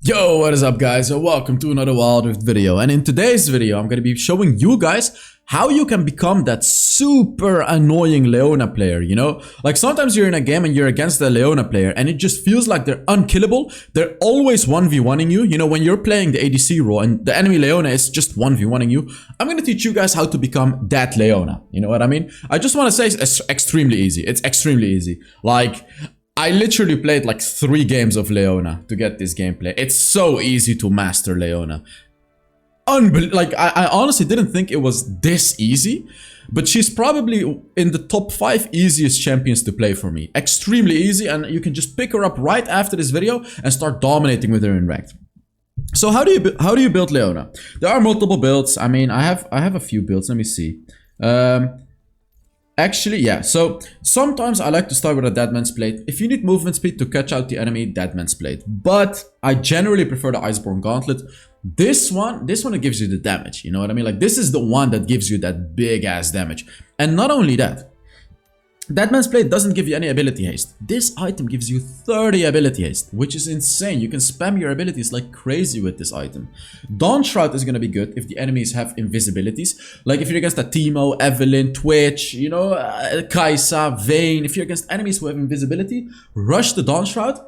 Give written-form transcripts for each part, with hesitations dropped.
Yo, what is up guys, and welcome to another Wild Rift video. And in today's video I'm going to be showing you guys how you can become that super annoying Leona player, you know? Like sometimes you're in a game and you're against a Leona player and it just feels like they're unkillable. They're always 1v1ing you, you know, when you're playing the ADC role and the enemy Leona is just 1v1ing you. I'm going to teach you guys how to become that Leona, you know what I mean? I just want to say it's extremely easy. It's extremely easy. Like, I literally played like 3 games of Leona to get this gameplay. It's so easy to master Leona. Like, I honestly didn't think it was this easy, but she's probably in the top 5 easiest champions to play for me. Extremely easy, and you can just pick her up right after this video and start dominating with her in ranked. So how do you build Leona? There are multiple builds. I mean, I have a few builds. Let me see. Actually, yeah, so sometimes I like to start with a Deadman's Plate. If you need movement speed to catch out the enemy, Deadman's Plate. But I generally prefer the Iceborne Gauntlet. This one it gives you the damage, you know what I mean? Like, this is the one that gives you that big ass damage. And not only that, Deadman's Plate doesn't give you any ability haste. This item gives you 30 ability haste, which is insane. You can spam your abilities like crazy with this item. Dawn Shroud is going to be good if the enemies have invisibilities. Like if you're against a Teemo, Evelyn, Twitch, you know, Kaisa, Vayne. If you're against enemies who have invisibility, rush the Dawn Shroud.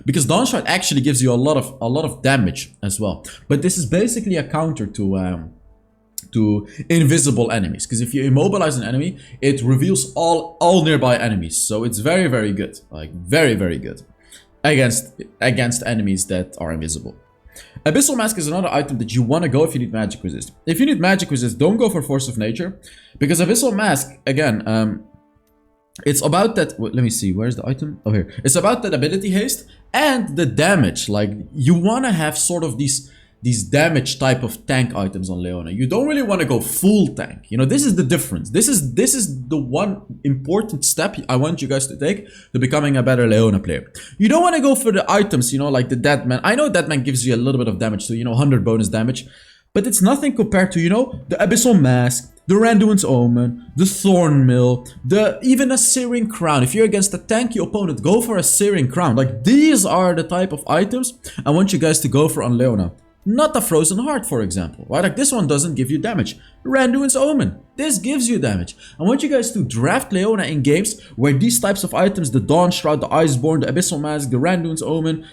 Because Dawn Shroud actually gives you a lot of damage as well. But this is basically a counter to invisible enemies, because if you immobilize an enemy, it reveals all nearby enemies. So it's very good, like very good against enemies that are invisible. Abyssal Mask is another item that you want to go if you need magic resist. If you need magic resist, don't go for Force of Nature, because Abyssal Mask, again, it's about that. Let me see, where's the item? Oh, here. It's about that ability haste and the damage. Like, you want to have sort of these damage type of tank items on Leona. You don't really want to go full tank. You know, this is the difference. This is the one important step I want you guys to take to becoming a better Leona player. You don't want to go for the items, you know, like the Deadman. I know Deadman gives you a little bit of damage, so, you know, 100 bonus damage. But it's nothing compared to, you know, the Abyssal Mask, the Randuin's Omen, the Thorn Mill, even a Searing Crown. If you're against a tanky opponent, go for a Searing Crown. Like, these are the type of items I want you guys to go for on Leona. Not a Frozen Heart, for example, right? Like, this one doesn't give you damage. Randuin's Omen, this gives you damage. I want you guys to draft Leona in games where these types of items, the Dawn Shroud, the Iceborne, the Abyssal Mask, the Randuin's Omen,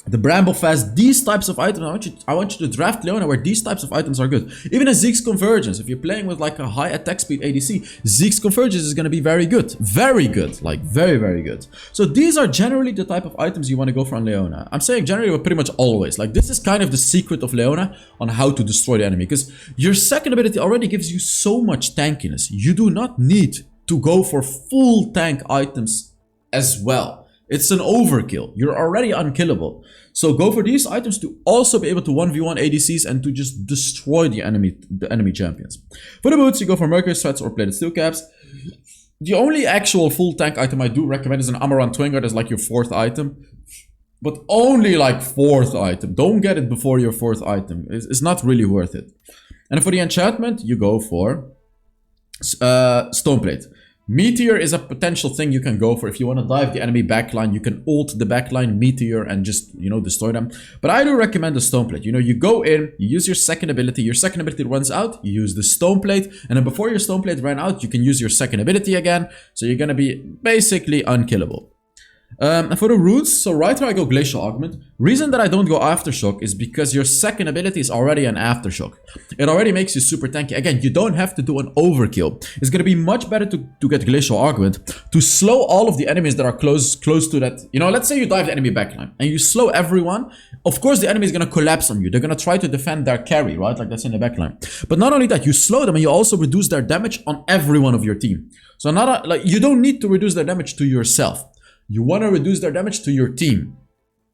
the Bramblefast, these types of items, I want you to draft Leona where these types of items are good. Even a Zeke's Convergence, if you're playing with like a high attack speed ADC, Zeke's Convergence is going to be very good. Very good, like very good. So these are generally the type of items you want to go for on Leona. I'm saying generally, but pretty much always. Like, this is kind of the secret of Leona on how to destroy the enemy, because your second ability already gives you so much tankiness. You do not need to go for full tank items as well. It's an overkill. You're already unkillable. So go for these items to also be able to 1v1 ADCs and to just destroy the enemy champions. For the boots, you go for Mercury Threads or Plated Steel Caps. The only actual full tank item I do recommend is an Amaranth Twin Guard as like your 4th item. But only like 4th item. Don't get it before your 4th item. It's not really worth it. And for the enchantment, you go for Stoneplate. Meteor is a potential thing you can go for. If you want to dive the enemy backline, you can ult the backline Meteor and just, you know, destroy them. But I do recommend the Stoneplate. You know, you go in, you use your second ability runs out, you use the Stoneplate, and then before your Stoneplate ran out, you can use your second ability again. So you're gonna be basically unkillable. And for the roots, so right where I go Glacial Augment. Reason that I don't go Aftershock is because your second ability is already an Aftershock. It already makes you super tanky. Again, you don't have to do an overkill. It's going to be much better to get Glacial Augment to slow all of the enemies that are close to that. You know, let's say you dive the enemy backline and you slow everyone. Of course, the enemy is going to collapse on you. They're going to try to defend their carry, right? Like that's in the backline. But not only that, you slow them and you also reduce their damage on everyone of your team. So like you don't need to reduce their damage to yourself. You want to reduce their damage to your team.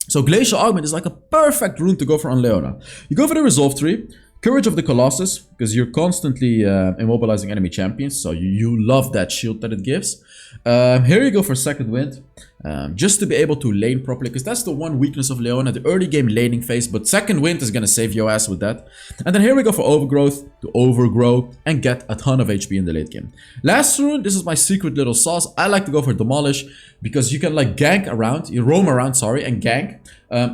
So Glacial Augment is like a perfect rune to go for on Leona. You go for the Resolve Tree, Courage of the Colossus, because you're constantly immobilizing enemy champions, so you love that shield that it gives. Here you go for Second Wind. just to be able to lane properly, because that's the one weakness of Leona, the early game laning phase, but second wind is gonna save your ass with that. And then here we go for overgrowth, to overgrow and get a ton of HP in the late game. Last rune, this is my secret little sauce. I like to go for demolish, because you can like gank around, you roam around, sorry, and gank,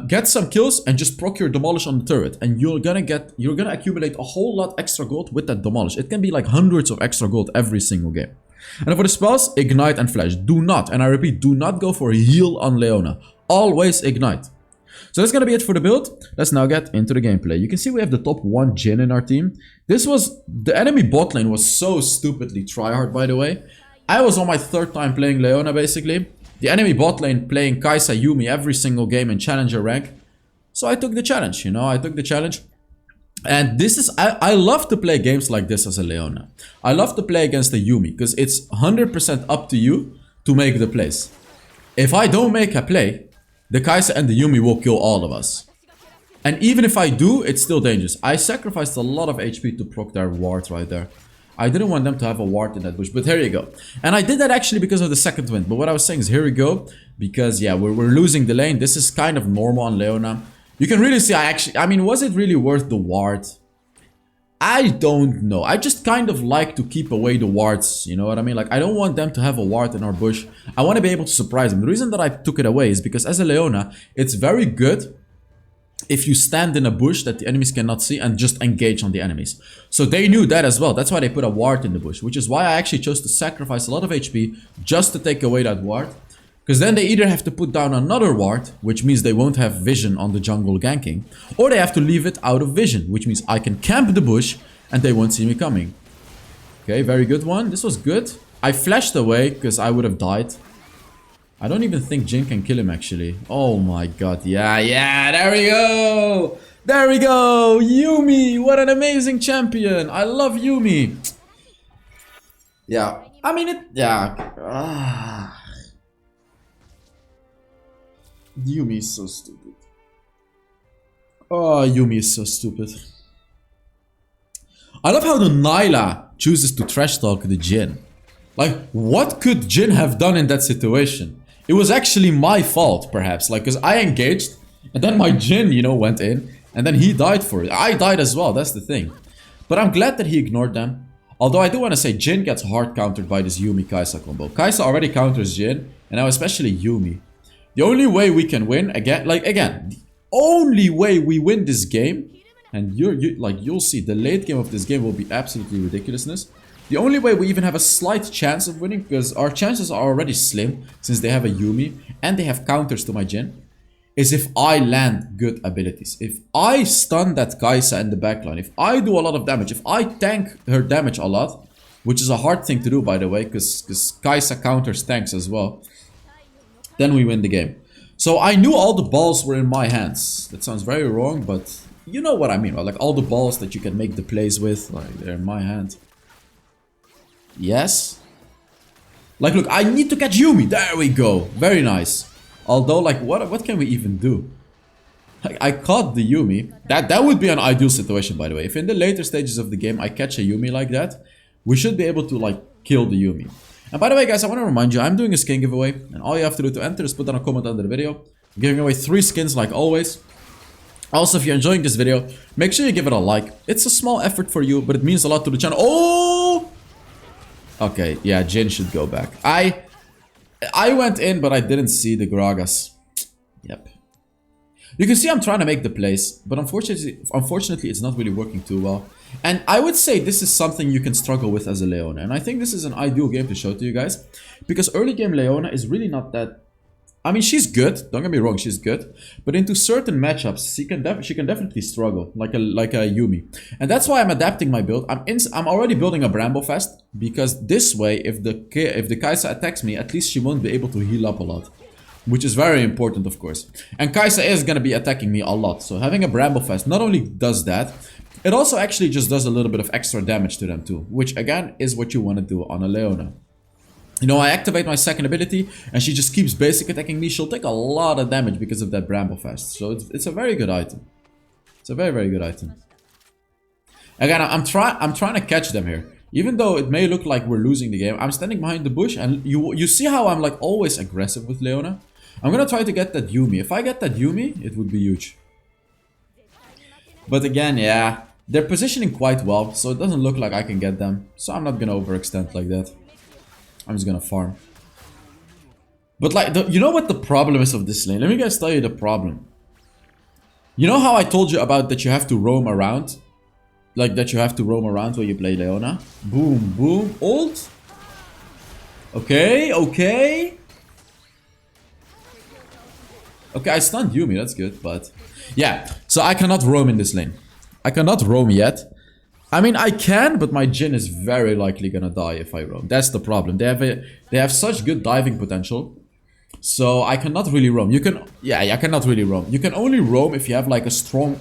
get some kills and just proc your demolish on the turret, and you're gonna accumulate a whole lot extra gold with that demolish. It can be like hundreds of extra gold every single game. And for the spells, ignite and flash. Do not, and I repeat, do not go for heal on Leona. Always ignite. So that's gonna be it for the build. Let's now get into the gameplay. You can see we have the top 1 Jhin in our team. The enemy bot lane was so stupidly tryhard, by the way. I was on my 3rd time playing Leona, basically. The enemy bot lane playing Kai'Sa Yuumi every single game in challenger rank. So I took the challenge, you know, I took the challenge. And this is, I love to play games like this as a Leona. I love to play against the Yuumi, because it's 100% up to you to make the plays. If I don't make a play, the Kai'Sa and the Yuumi will kill all of us. And even if I do, it's still dangerous. I sacrificed a lot of HP to proc their ward right there. I didn't want them to have a ward in that bush, but here you go. And I did that actually because of the second wind. But what I was saying is, here we go. Because, yeah, we're losing the lane. This is kind of normal on Leona. You can really see, I mean, was it really worth the ward? I don't know. I just kind of like to keep away the wards, you know what I mean? Like, I don't want them to have a ward in our bush. I want to be able to surprise them. The reason that I took it away is because as a Leona, it's very good if you stand in a bush that the enemies cannot see and just engage on the enemies. So they knew that as well. That's why they put a ward in the bush, which is why I actually chose to sacrifice a lot of HP just to take away that ward. Because then they either have to put down another ward, which means they won't have vision on the jungle ganking, or they have to leave it out of vision, which means I can camp the bush and they won't see me coming. Okay, very good one. This was good. I flashed away because I would have died. I don't even think Jhin can kill him actually. Oh my god, yeah, there we go! There we go! Yuumi, what an amazing champion! I love Yuumi! Yeah, I mean yeah. Yuumi is so stupid. Oh, Yuumi is so stupid. I love how the Nyla chooses to trash talk the Jhin. Like, what could Jhin have done in that situation? It was actually my fault, perhaps. Like, because I engaged, and then my Jhin, you know, went in, and then he died for it. I died as well, that's the thing. But I'm glad that he ignored them. Although I do want to say, Jhin gets hard countered by this Yuumi Kai'Sa combo. Kai'Sa already counters Jhin, and now especially Yuumi. The only way we can win, again, the only way we win this game, and you'll see, the late game of this game will be absolutely ridiculousness. The only way we even have a slight chance of winning, because our chances are already slim, since they have a Yuumi, and they have counters to my Jhin, is if I land good abilities. If I stun that Kai'Sa in the backline, if I do a lot of damage, if I tank her damage a lot, which is a hard thing to do, by the way, because Kai'Sa counters tanks as well, then we win the game. So I knew all the balls were in my hands. That sounds very wrong, but you know what I mean, right? Like all the balls that you can make the plays with, like they're in my hand. Yes. Like, look, I need to catch Yuumi. There we go. Very nice. Although, like, what can we even do? Like, I caught the Yuumi. That would be an ideal situation, by the way. If in the later stages of the game I catch a Yuumi like that, we should be able to, like, kill the Yuumi. And by the way, guys, I want to remind you, I'm doing a skin giveaway. And all you have to do to enter is put down a comment under the video. I'm giving away 3 skins like always. Also, if you're enjoying this video, make sure you give it a like. It's a small effort for you, but it means a lot to the channel. Oh! Okay, yeah, Jhin should go back. I went in, but I didn't see the Gragas. Yep. You can see I'm trying to make the plays, but unfortunately, it's not really working too well. And I would say this is something you can struggle with as a Leona. And I think this is an ideal game to show to you guys. Because early game Leona is really not that... I mean, she's good. Don't get me wrong, she's good. But into certain matchups, she can definitely struggle, like a Yuumi. And that's why I'm adapting my build. I'm already building a Bramblefest, because this way, if the Kai'Sa attacks me, at least she won't be able to heal up a lot. Which is very important, of course. And Kai'Sa is going to be attacking me a lot. So having a Bramblefest not only does that, it also actually just does a little bit of extra damage to them too. Which, again, is what you want to do on a Leona. You know, I activate my second ability, and she just keeps basic attacking me. She'll take a lot of damage because of that Bramblefest. So it's a very good item. It's a very, very good item. Again, I'm trying to catch them here. Even though it may look like we're losing the game, I'm standing behind the bush, and you see how I'm like always aggressive with Leona? I'm gonna try to get that Yumi. If I get that Yumi, it would be huge. But again, yeah, they're positioning quite well, so it doesn't look like I can get them. So I'm not gonna overextend like that. I'm just gonna farm. But like, you know what the problem is of this lane? Let me guys tell you the problem. You know how I told you about that you have to roam around? Like that you have to roam around when you play Leona? Boom, boom, ult. Okay, okay. Okay, I stunned Yumi, that's good, but... Yeah, so I cannot roam in this lane. I cannot roam yet. I mean, I can, but my Jhin is very likely gonna die if I roam. That's the problem. They have such good diving potential. So I cannot really roam. You can... Yeah, I cannot really roam. You can only roam if you have like a strong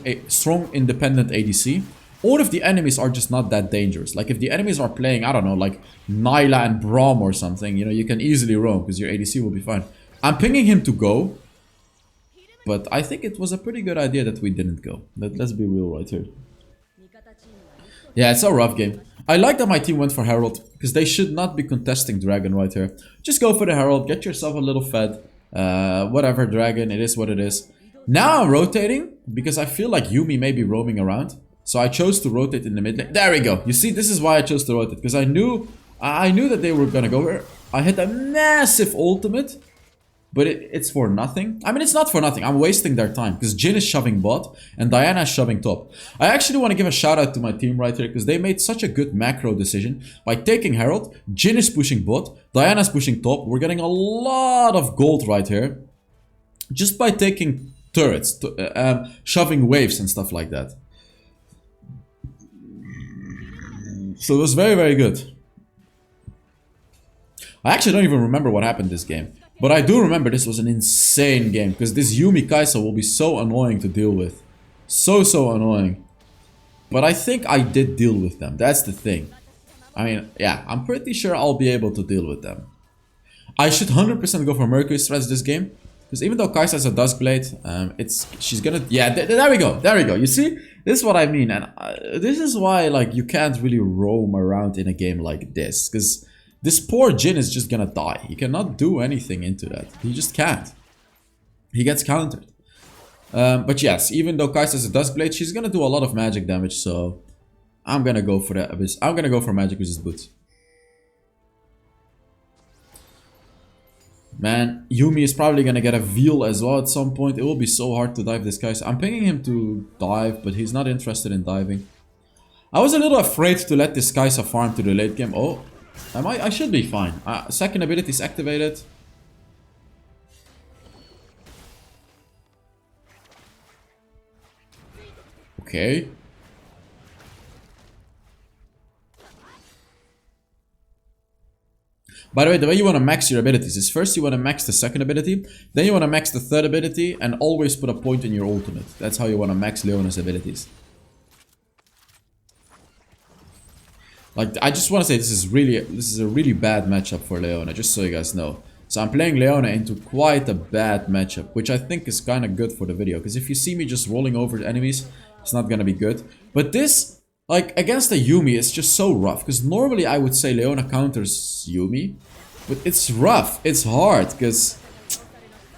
independent ADC. Or if the enemies are just not that dangerous. Like if the enemies are playing, I don't know, like Nyla and Braum or something, you know, you can easily roam because your ADC will be fine. I'm pinging him to go. But I think it was a pretty good idea that we didn't go. Let's be real right here. Yeah, it's a rough game. I like that my team went for Herald, because they should not be contesting Dragon right here. Just go for the Herald, get yourself a little fed. Whatever, Dragon, it is what it is. Now I'm rotating, because I feel like Yumi may be roaming around. So I chose to rotate in the mid lane. There we go. You see, this is why I chose to rotate, because I knew that they were gonna go here. I hit a massive ultimate. But it's for nothing. I mean, it's not for nothing. I'm wasting their time because Jhin is shoving bot and Diana is shoving top. I actually want to give a shout out to my team right here because they made such a good macro decision. By taking Herald, Jhin is pushing bot, Diana is pushing top. We're getting a lot of gold right here. Just by taking turrets, shoving waves and stuff like that. So it was very, very good. I actually don't even remember what happened this game. But I do remember this was an insane game. Because this Yumi Kai'Sa will be so annoying to deal with. So annoying. But I think I did deal with them. That's the thing. I mean, yeah, I'm pretty sure I'll be able to deal with them. I should 100% go for Mercury strats this game. Because even though Kai'Sa has a Duskblade, she's gonna... Yeah, there we go. There we go. You see? This is what I mean. And this is why, like, you can't really roam around in a game like this. Because... this poor Jhin is just gonna die. He cannot do anything into that. He just can't. He gets countered. But yes, even though Kai'Sa has a Duskblade, she's gonna do a lot of magic damage, so... I'm gonna go for that Abyss. I'm gonna go for magic resist boots. Man, Yumi is probably gonna get a Veil as well at some point. It will be so hard to dive this Kai'Sa. I'm pinging him to dive, but he's not interested in diving. I was a little afraid to let this Kai'Sa farm to the late game. Oh... I should be fine. Second ability is activated. Okay. By the way you want to max your abilities is first you want to max the second ability, then you want to max the third ability, and always put a point in your ultimate. That's how you want to max Leona's abilities. Like, I just want to say this is a really bad matchup for Leona, just so you guys know. So I'm playing Leona into quite a bad matchup, which I think is kind of good for the video. Because if you see me just rolling over enemies, it's not going to be good. But this, like, against a Yumi, it's just so rough. Because normally I would say Leona counters Yumi. But it's rough, it's hard, because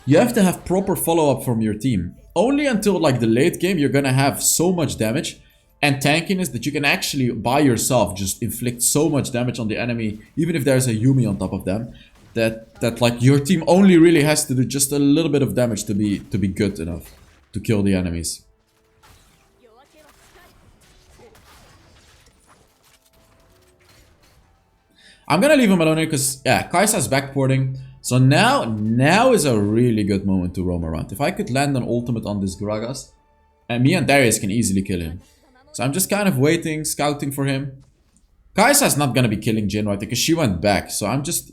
you have to have proper follow-up from your team. Only until, like, the late game, you're going to have so much damage and tankiness that you can actually by yourself just inflict so much damage on the enemy, even if there's a Yumi on top of them, that like your team only really has to do just a little bit of damage to be good enough to kill the enemies. I'm gonna leave him alone here because yeah, Kai'Sa's backporting. So now is a really good moment to roam around. If I could land an ultimate on this Gragas, and me and Darius can easily kill him. So I'm just kind of waiting, scouting for him. Kai'Sa's not gonna be killing Jhin right there because she went back. So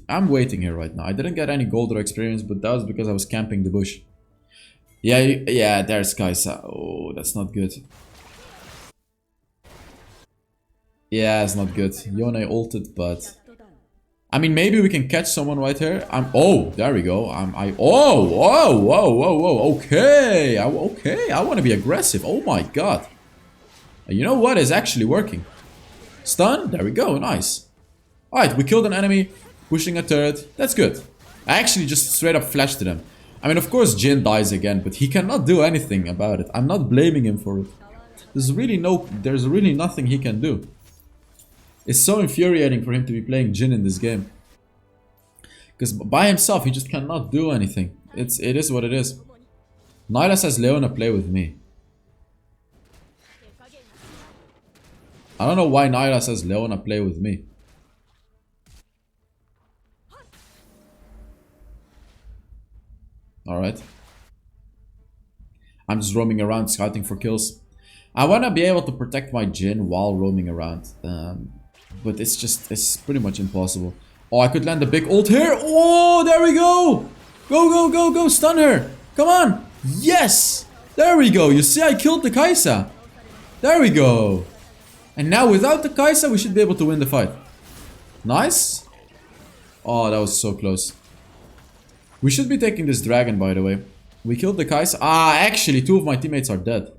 I'm waiting here right now. I didn't get any gold or experience, but that was because I was camping the bush. Yeah, there's Kai'Sa. Oh, that's not good. Yeah, it's not good. Yone ulted, but... I mean, maybe we can catch someone right here. Oh, there we go. Whoa. Okay, I want to be aggressive. Oh my god. You know what is actually working? Stun. There we go. Nice. All right, we killed an enemy, pushing a turret. That's good. I actually just straight up flashed to them. I mean, of course Jin dies again, but he cannot do anything about it. I'm not blaming him for it. There's really nothing he can do. It's so infuriating for him to be playing Jin in this game. Because by himself, he just cannot do anything. It is what it is. Nyla says, Leona, play with me. I don't know why Nyla says, Leona, play with me. Alright. I'm just roaming around, scouting for kills. I want to be able to protect my Jin while roaming around. But it's pretty much impossible. Oh, I could land a big ult here. Oh, there we go. Go, go, go, go. Stun her. Come on. Yes. There we go. You see, I killed the Kai'Sa. There we go. And now without the Kai'Sa, we should be able to win the fight. Nice. Oh, that was so close. We should be taking this dragon, by the way. We killed the Kai'Sa. Ah, actually, 2 of my teammates are dead.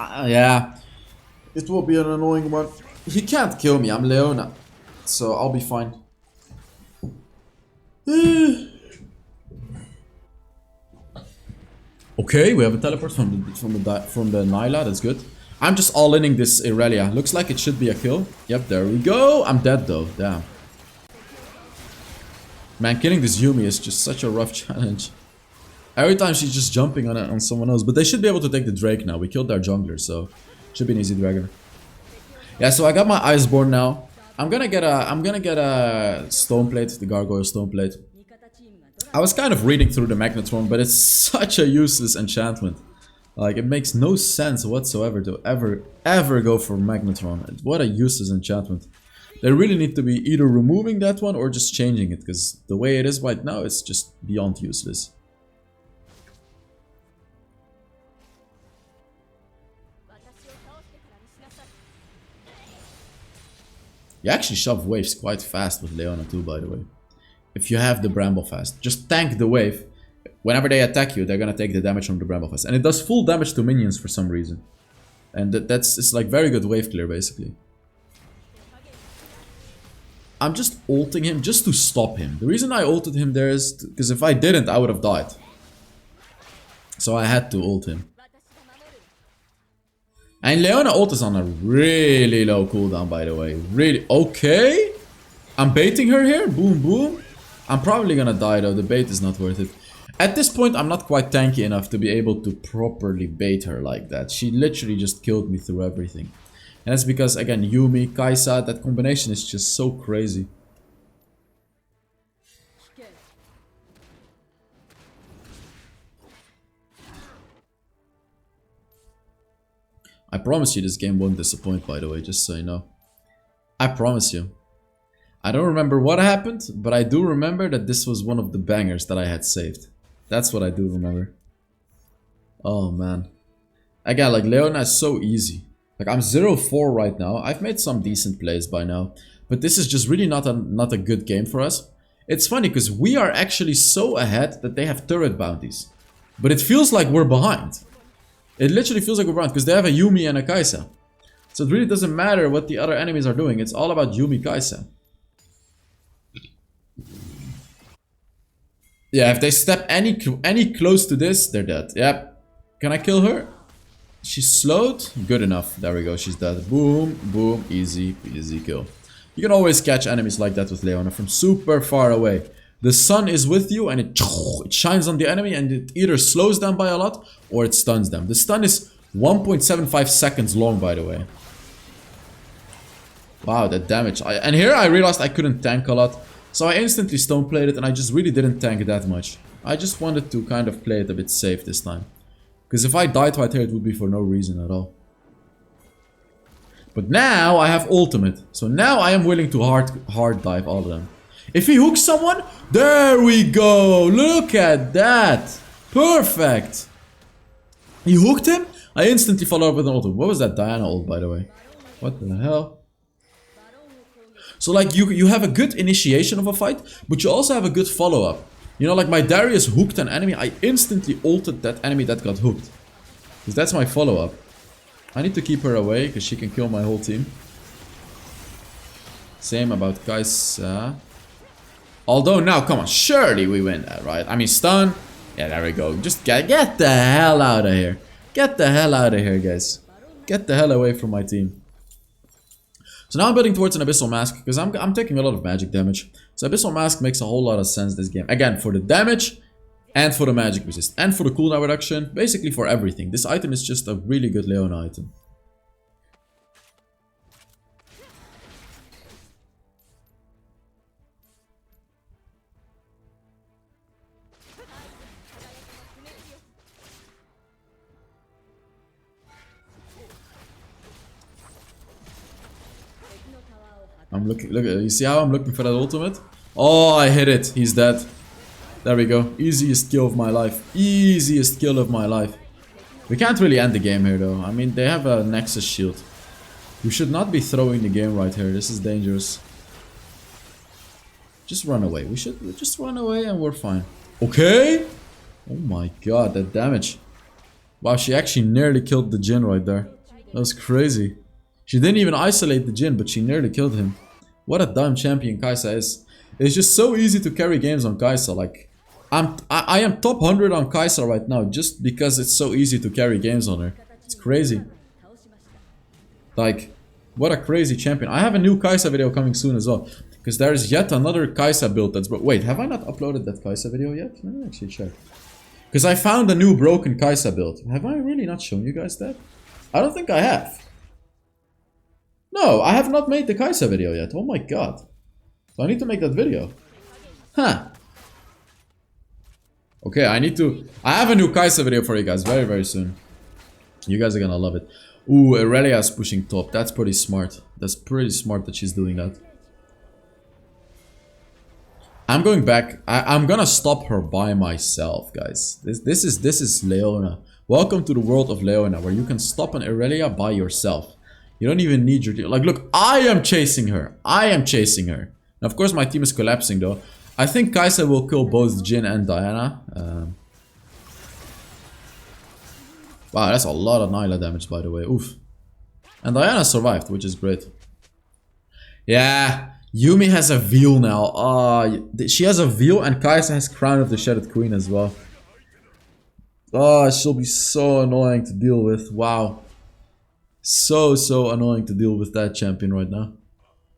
Yeah. It will be an annoying one. He can't kill me. I'm Leona. So I'll be fine. Okay, we have a teleport from the Nyla. That's good. I'm just all-inning this Irelia. Looks like it should be a kill. Yep, there we go. I'm dead though. Damn. Man, killing this Yuumi is just such a rough challenge. Every time she's just jumping on someone else. But they should be able to take the Drake now. We killed their jungler, so should be an easy dragon. Yeah, so I got my Iceborne now. I'm gonna get a stone plate, the gargoyle stone plate. I was kind of reading through the Magnetron, but it's such a useless enchantment. Like, it makes no sense whatsoever to ever go for Magnetron. What a useless enchantment. They really need to be either removing that one or just changing it, because the way it is right now, it's just beyond useless. You actually shove waves quite fast with Leona too, by the way. If you have the Bramble Fast. Just tank the wave. Whenever they attack you, they're gonna take the damage from the Bramble Fast. And it does full damage to minions for some reason. And it's like very good wave clear, basically. I'm just ulting him just to stop him. The reason I ulted him there is because if I didn't, I would have died. So I had to ult him. And Leona ult is on a really low cooldown, by the way. Really. Okay. I'm baiting her here. Boom, boom. I'm probably gonna die, though. The bait is not worth it. At this point, I'm not quite tanky enough to be able to properly bait her like that. She literally just killed me through everything. And that's because, again, Yuumi, Kai'Sa, that combination is just so crazy. I promise you this game won't disappoint, by the way, just so you know. I promise you. I don't remember what happened, but I do remember that this was one of the bangers that I had saved. That's what I do remember. Oh, man. Again, like, Leona is so easy. Like, I'm 0-4 right now. I've made some decent plays by now. But this is just really not a good game for us. It's funny, because we are actually so ahead that they have turret bounties. But it feels like we're behind. It literally feels like we're behind, because they have a Yuumi and a Kai'Sa. So it really doesn't matter what the other enemies are doing. It's all about Yuumi Kai'Sa. Yeah, if they step any close to this, they're dead. Yep. Can I kill her? She's slowed. Good enough. There we go. She's dead. Boom, boom. Easy, easy kill. You can always catch enemies like that with Leona from super far away. The sun is with you and it shines on the enemy and it either slows them by a lot or it stuns them. The stun is 1.75 seconds long, by the way. Wow, that damage. And here I realized I couldn't tank a lot. So I instantly stone played it and I just really didn't tank that much. I just wanted to kind of play it a bit safe this time. Because if I died right here, it would be for no reason at all. But now I have ultimate. So now I am willing to hard dive all of them. If he hooks someone, there we go. Look at that. Perfect. He hooked him. I instantly followed up with an ultimate. What was that Diana ult, by the way? What the hell? So like you have a good initiation of a fight, but you also have a good follow-up. You know, like my Darius hooked an enemy, I instantly ulted that enemy that got hooked. Because that's my follow-up. I need to keep her away, because she can kill my whole team. Same about Kai'Sa. Although now, come on, surely we win that, right? I mean, stun. Yeah, there we go. Just get the hell out of here. Get the hell out of here, guys. Get the hell away from my team. So now I'm building towards an Abyssal Mask, because I'm taking a lot of magic damage. So Abyssal Mask makes a whole lot of sense this game. Again, for the damage, and for the magic resist, and for the cooldown reduction. Basically for everything. This item is just a really good Leona item. I'm looking, look, you see how I'm looking for that ultimate? Oh, I hit it. He's dead. There we go. Easiest kill of my life. Easiest kill of my life. We can't really end the game here though. I mean, they have a Nexus shield. We should not be throwing the game right here. This is dangerous. Just run away. We should just run away and we're fine. Okay. Oh my god, that damage. Wow, she actually nearly killed the Jhin right there. That was crazy. She didn't even isolate the Jhin, but she nearly killed him. What a dumb champion Kai'Sa is. It's just so easy to carry games on Kai'Sa. Like, I am top 100 on Kai'Sa right now just because it's so easy to carry games on her. It's crazy. Like, what a crazy champion. I have a new Kai'Sa video coming soon as well. Because there is yet another Kai'Sa build that's... Wait, have I not uploaded that Kai'Sa video yet? Let me actually check. Because I found a new broken Kai'Sa build. Have I really not shown you guys that? I don't think I have. No, I have not made the Kai'Sa video yet. Oh my god. So I need to make that video. Huh. Okay, I have a new Kai'Sa video for you guys very, very soon. You guys are gonna love it. Ooh, Aurelia's pushing top. That's pretty smart. That's pretty smart that she's doing that. I'm going back. I'm gonna stop her by myself, guys. This is Leona. Welcome to the world of Leona, where you can stop an Aurelia by yourself. You don't even need your team. Like, look, I am chasing her. I am chasing her. And of course, my team is collapsing, though. I think Kai'Sa will kill both Jhin and Diana. Wow, that's a lot of Nyla damage, by the way. Oof. And Diana survived, which is great. Yeah, Yuumi has a veil now. She has a veil, and Kai'Sa has Crown of the Shattered Queen as well. Oh, she'll be so annoying to deal with. Wow. So annoying to deal with that champion right now.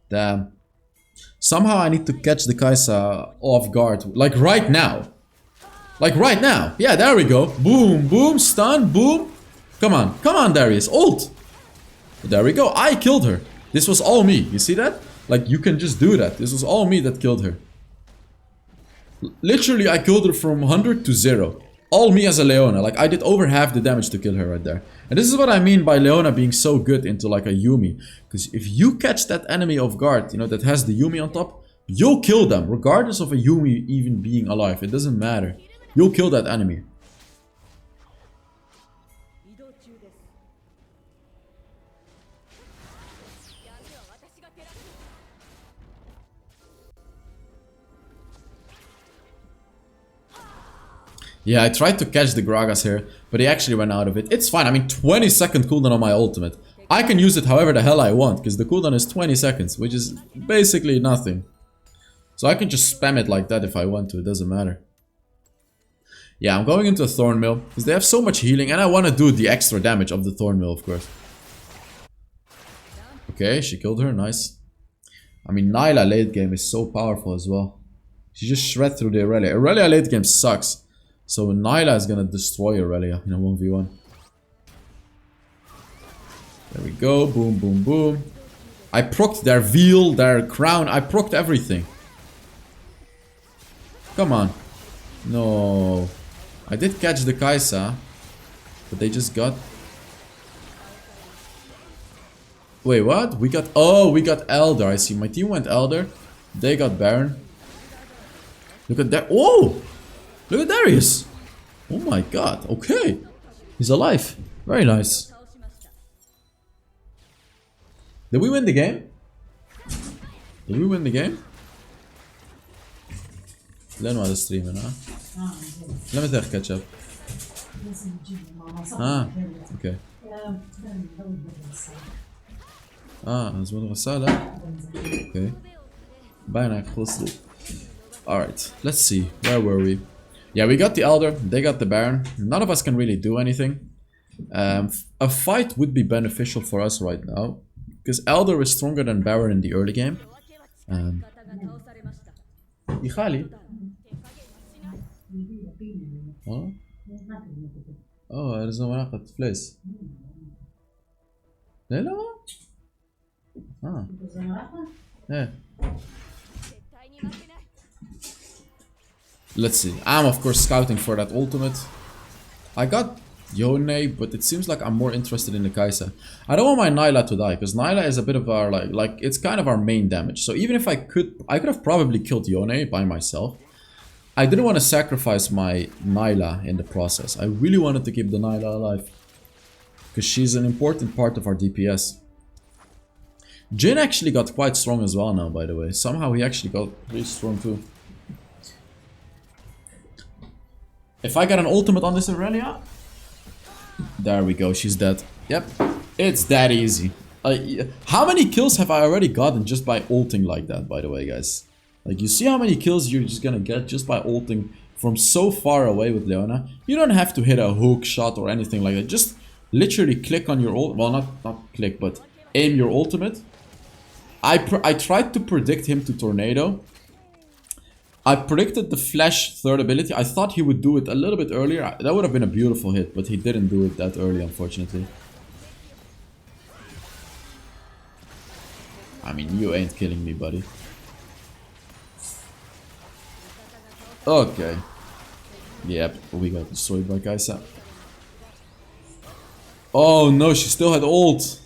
Damn. Somehow I need to catch the Kai'Sa off guard. Like right now. Like right now. Yeah, there we go. Boom, boom, stun, boom. Come on. Come on, Darius. Ult. There we go. I killed her. This was all me. You see that? Like, you can just do that. This was all me that killed her. Literally, I killed her from 100 to 0. All me as a Leona. Like, I did over half the damage to kill her right there. And this is what I mean by Leona being so good into like a Yuumi. Because if you catch that enemy off guard, you know, that has the Yuumi on top, you'll kill them. Regardless of a Yuumi even being alive. It doesn't matter. You'll kill that enemy. Yeah, I tried to catch the Gragas here, but he actually ran out of it. It's fine. I mean, 20-second cooldown on my ultimate. I can use it however the hell I want, because the cooldown is 20 seconds, which is basically nothing. So I can just spam it like that if I want to. It doesn't matter. Yeah, I'm going into a Thornmail, because they have so much healing, and I want to do the extra damage of the Thornmail, of course. Okay, she killed her. Nice. I mean, Nyla late game is so powerful as well. She just shred through the Aurelia. Aurelia late game sucks. So Nyla is gonna destroy Aurelia in a 1v1. There we go. Boom, boom, boom. I procced their veil, their crown. I procced everything. Come on. No. I did catch the Kai'Sa, but they just got... Wait, what? We got... Oh, we got Elder. I see. My team went Elder. They got Baron. Look at that. Oh! Look at Darius. Oh my god. Okay. He's alive. Very nice. Did we win the game? Did we win the game? Leon hade streamen, huh? Let me catch up. Okay. نزول غسالة. Okay. باينة خلصت. Alright, let's see. Where were we? Yeah, we got the Elder. They got the Baron. None of us can really do anything. A fight would be beneficial for us right now. Because Elder is stronger than Baron in the early game. Khali? Oh? Oh, er is nog maar het vlees. Leona? Ah. Yeah. Let's see. I'm of course scouting for that ultimate. I got Yone, but it seems like I'm more interested in the Kai'Sa. I don't want my Nyla to die, because Nyla is a bit of our like it's kind of our main damage. So even if I could have probably killed Yone by myself. I didn't want to sacrifice my Nyla in the process. I really wanted to keep the Nyla alive. Because she's an important part of our DPS. Jhin actually got quite strong as well now, by the way. Somehow he actually got pretty strong too. If I get an ultimate on this Aurelia... There we go, she's dead. Yep, it's that easy. How many kills have I already gotten just by ulting like that, by the way, guys? Like, you see how many kills you're just gonna get just by ulting from so far away with Leona? You don't have to hit a hook shot or anything like that. Just literally click on your ult. Well, not click, but aim your ultimate. I tried to predict him to Tornado. I predicted the Flash third ability. I thought he would do it a little bit earlier. That would have been a beautiful hit, but he didn't do it that early, unfortunately. I mean, you ain't killing me, buddy. Okay. Yep, we got destroyed by Kai'Sa. Oh no, she still had ult.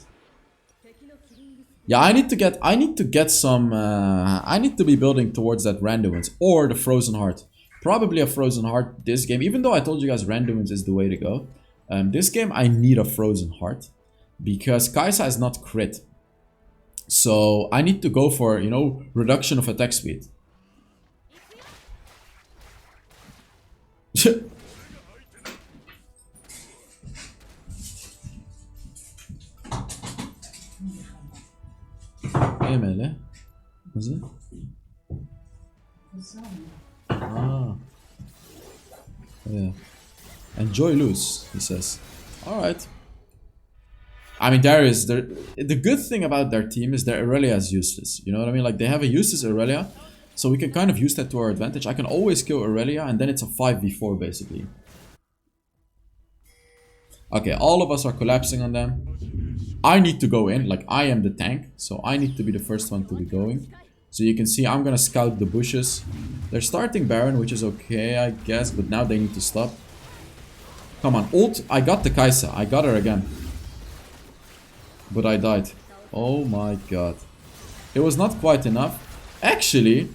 Yeah, I need to get some I need to be building towards that Randuin's or the Frozen Heart. Probably a Frozen Heart this game, even though I told you guys Randuin's is the way to go. This game I need a Frozen Heart because Kai'Sa is not crit. So I need to go for, you know, reduction of attack speed. Emele. Was it? Ah. Yeah. Enjoy lose, he says. Alright. I mean, the good thing about their team is their Aurelia is useless. You know what I mean? Like, they have a useless Aurelia, so we can kind of use that to our advantage. I can always kill Aurelia, and then it's a 5v4, basically. Okay, all of us are collapsing on them. I need to go in, like, I am the tank, so I need to be the first one to be going. So you can see I'm gonna scout the bushes. They're starting Baron, which is okay, I guess, but now they need to stop. Come on, ult. I got the Kai'Sa. I got her again. But I died. Oh my god. It was not quite enough. Actually,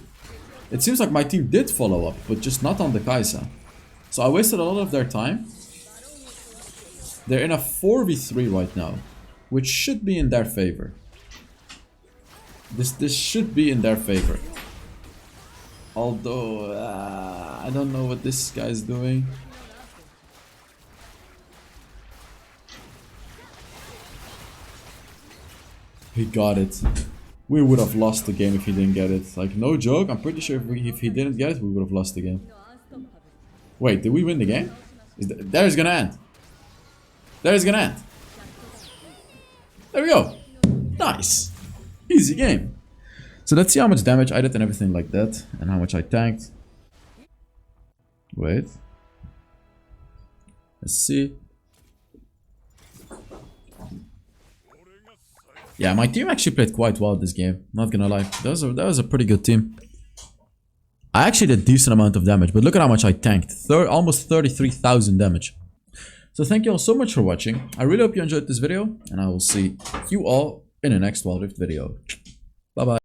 it seems like my team did follow up, but just not on the Kai'Sa. So I wasted a lot of their time. They're in a 4v3 right now, which should be in their favor. This should be in their favor. Although, I don't know what this guy's doing. He got it. We would have lost the game if he didn't get it. Like, no joke, I'm pretty sure if he didn't get it, we would have lost the game. Wait, did we win the game? There is gonna end. There is gonna end. There we go. Nice. Easy game. So let's see how much damage I did and everything like that. And how much I tanked. Wait. Let's see. Yeah, my team actually played quite well this game. Not gonna lie. That was a pretty good team. I actually did a decent amount of damage. But look at how much I tanked. Almost 33,000 damage. So thank you all so much for watching. I really hope you enjoyed this video. And I will see you all in the next Wild Rift video. Bye bye.